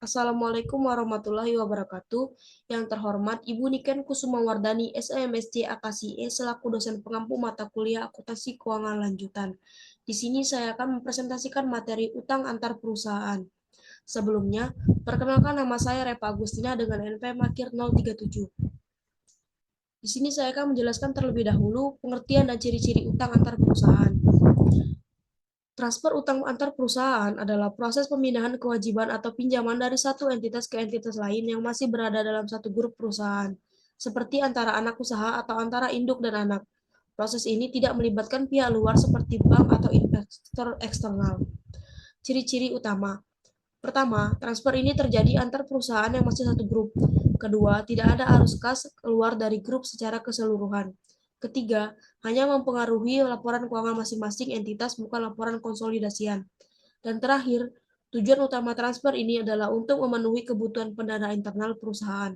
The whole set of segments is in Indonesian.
Assalamualaikum warahmatullahi wabarakatuh. Yang terhormat Ibu Niken Kusumawardani, SMSC AKSI selaku dosen pengampu mata kuliah Akuntansi Keuangan Lanjutan. Di sini saya akan mempresentasikan materi utang antar perusahaan. Sebelumnya, perkenalkan nama saya Repa Agustina dengan NPM akhir 037. Di sini saya akan menjelaskan terlebih dahulu pengertian dan ciri-ciri utang antar perusahaan. Transfer utang antar perusahaan adalah proses pemindahan kewajiban atau pinjaman dari satu entitas ke entitas lain yang masih berada dalam satu grup perusahaan, seperti antara anak usaha atau antara induk dan anak. Proses ini tidak melibatkan pihak luar seperti bank atau investor eksternal. Ciri-ciri utama. Pertama, transfer ini terjadi antar perusahaan yang masih satu grup. Kedua, tidak ada arus kas keluar dari grup secara keseluruhan. Ketiga, hanya mempengaruhi laporan keuangan masing-masing entitas, bukan laporan konsolidasian. Dan terakhir, tujuan utama transfer ini adalah untuk memenuhi kebutuhan pendanaan internal perusahaan.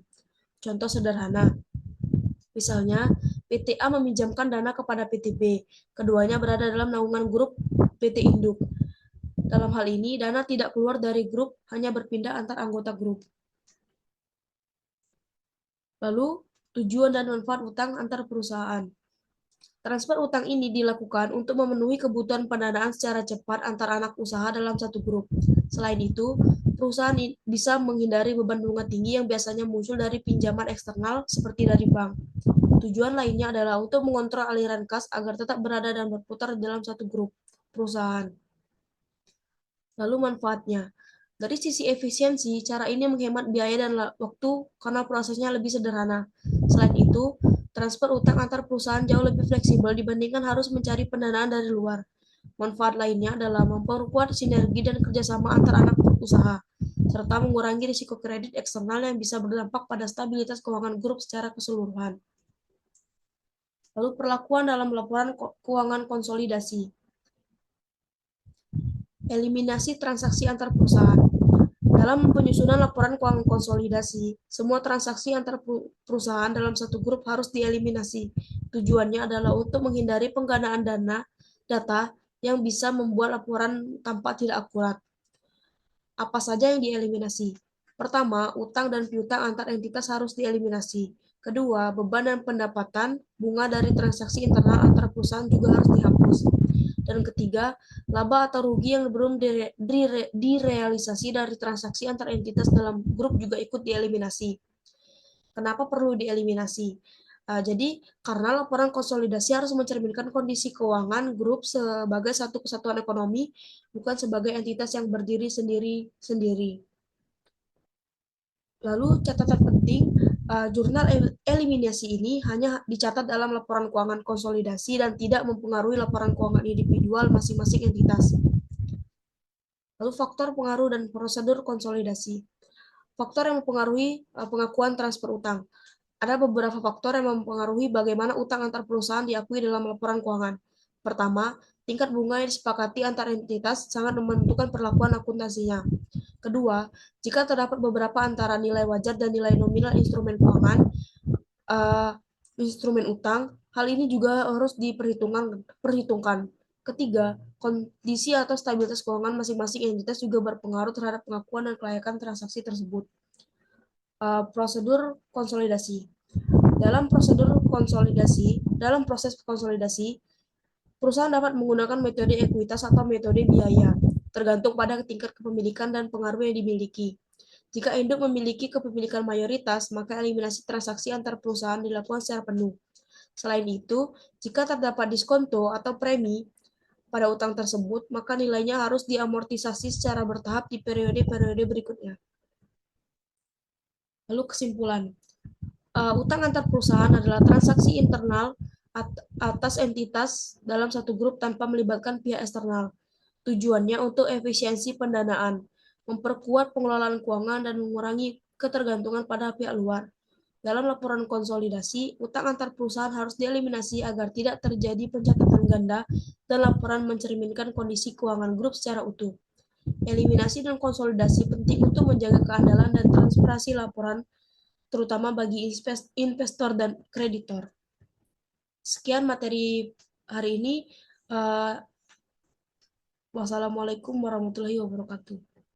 Contoh sederhana, misalnya PT A meminjamkan dana kepada PT B, keduanya berada dalam naungan grup PT Induk. Dalam hal ini, dana tidak keluar dari grup, hanya berpindah antar anggota grup. Lalu, tujuan dan manfaat utang antar perusahaan. Transfer utang ini dilakukan untuk memenuhi kebutuhan pendanaan secara cepat antar anak usaha dalam satu grup. Selain itu, perusahaan bisa menghindari beban bunga tinggi yang biasanya muncul dari pinjaman eksternal seperti dari bank. Tujuan lainnya adalah untuk mengontrol aliran kas agar tetap berada dan berputar dalam satu grup perusahaan. Lalu manfaatnya. Dari sisi efisiensi, cara ini menghemat biaya dan waktu karena prosesnya lebih sederhana. Selain itu, transfer utang antar perusahaan jauh lebih fleksibel dibandingkan harus mencari pendanaan dari luar. Manfaat lainnya adalah memperkuat sinergi dan kerjasama antar anak usaha, serta mengurangi risiko kredit eksternal yang bisa berdampak pada stabilitas keuangan grup secara keseluruhan. Lalu perlakuan dalam laporan keuangan konsolidasi. Eliminasi transaksi antar perusahaan. Dalam penyusunan laporan keuangan konsolidasi, semua transaksi antar perusahaan dalam satu grup harus dieliminasi. Tujuannya adalah untuk menghindari penggandaan data yang bisa membuat laporan tampak tidak akurat. Apa saja yang dieliminasi? Pertama, utang dan piutang antar entitas harus dieliminasi. Kedua, beban dan pendapatan bunga dari transaksi internal antar perusahaan juga harus dihapus. Dan ketiga, laba atau rugi yang belum direalisasi dari transaksi antar entitas dalam grup juga ikut dieliminasi. Kenapa perlu dieliminasi? Jadi, karena laporan konsolidasi harus mencerminkan kondisi keuangan grup sebagai satu kesatuan ekonomi, bukan sebagai entitas yang berdiri sendiri-sendiri. Lalu catatan penting, jurnal eliminasi ini hanya dicatat dalam laporan keuangan konsolidasi dan tidak mempengaruhi laporan keuangan individual masing-masing entitas. Lalu faktor pengaruh dan prosedur konsolidasi. Faktor yang mempengaruhi pengakuan transfer utang. Ada beberapa faktor yang mempengaruhi bagaimana utang antar perusahaan diakui dalam laporan keuangan. Pertama, tingkat bunga yang disepakati antar entitas sangat menentukan perlakuan akuntansinya. Kedua, jika terdapat beberapa antara nilai wajar dan nilai nominal instrumen keuangan, uh, instrumen utang, hal ini juga harus diperhitungkan. Ketiga, kondisi atau stabilitas keuangan masing-masing entitas juga berpengaruh terhadap pengakuan dan kelayakan transaksi tersebut. Prosedur konsolidasi. Dalam proses konsolidasi, perusahaan dapat menggunakan metode ekuitas atau metode biaya, tergantung pada tingkat kepemilikan dan pengaruh yang dimiliki. Jika induk memiliki kepemilikan mayoritas, maka eliminasi transaksi antar perusahaan dilakukan secara penuh. Selain itu, jika terdapat diskonto atau premi pada utang tersebut, maka nilainya harus diamortisasi secara bertahap di periode-periode berikutnya. Lalu kesimpulan. Utang antar perusahaan adalah transaksi internal atas entitas dalam satu grup tanpa melibatkan pihak eksternal. Tujuannya untuk efisiensi pendanaan, memperkuat pengelolaan keuangan, dan mengurangi ketergantungan pada pihak luar. Dalam laporan konsolidasi, utang antar perusahaan harus dieliminasi agar tidak terjadi pencatatan ganda dan laporan mencerminkan kondisi keuangan grup secara utuh. Eliminasi dan konsolidasi penting untuk menjaga keandalan dan transparansi laporan, terutama bagi investor dan kreditor. Sekian materi hari ini. Wassalamualaikum warahmatullahi wabarakatuh.